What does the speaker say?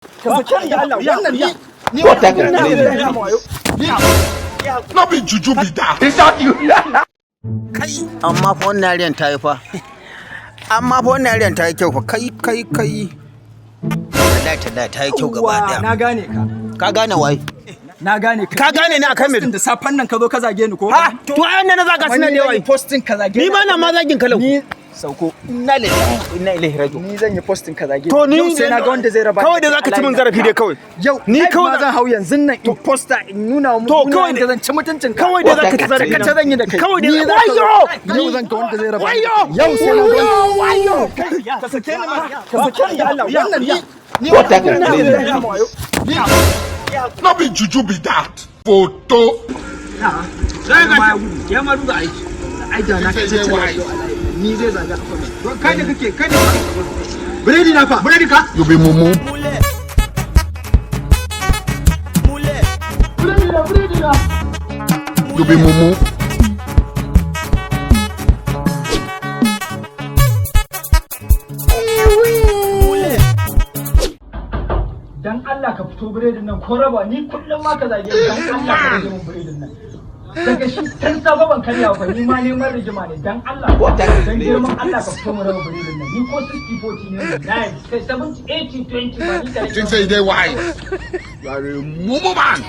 Ka sake ni Allah wannan ni What No be juju be that. It's not you. Kai, amma fa wannan yariyan ta yi fa. Amma fa wannan yariyan ta yi kyau fa. Kai. Ta yi kyau gaba daya. Na gane ka. Ka gane wai? Na gane ka. Ka gane ni akan me? Da safan nan ka zo ka zage ni ko? Ha, to ai wannan na zaga suna da wai. Posting ka zage ni. Ni ba na ma zagin kalau. Ni sauko. Inna ilaihi raji'un. Ni zan yi posting ka zage ni. To ni yau sai na ga wanda zai raba. Kawai da zaka ci min zarafi dai kawai. Yau ni kawai zan hau yanzu nan in poster in nuna wa to kawai da zan ci mutuncin ka. Kawai da zaka ci zarafi. Kace zan yi da kai. Kawai da wayo. Yau zan ga wanda zai raba. Yau sai na ga wayo. Ka sake ni ma. Ka sake ni Allah wannan ni What No be juju be that. Photo. Ya ma duba aiki. Ai da na kace ni zai zaga ka. Kai da kake Biredi na fa. Biredi ka? You be mumu. Biredi na. You be mumu. Dan Allah ka fito biredin nan ko raba ni kullum ma ka zage ni dan Allah ka rage min biredin nan. Daga shi tan sabo ban karya ba ni ma neman rigima ne dan Allah. Dan girman Allah ka fito mu raba biredin nan. Ni ko 60-40 ne kai 70-80-20 ba ni da. Think say they wise. You are a mumu man.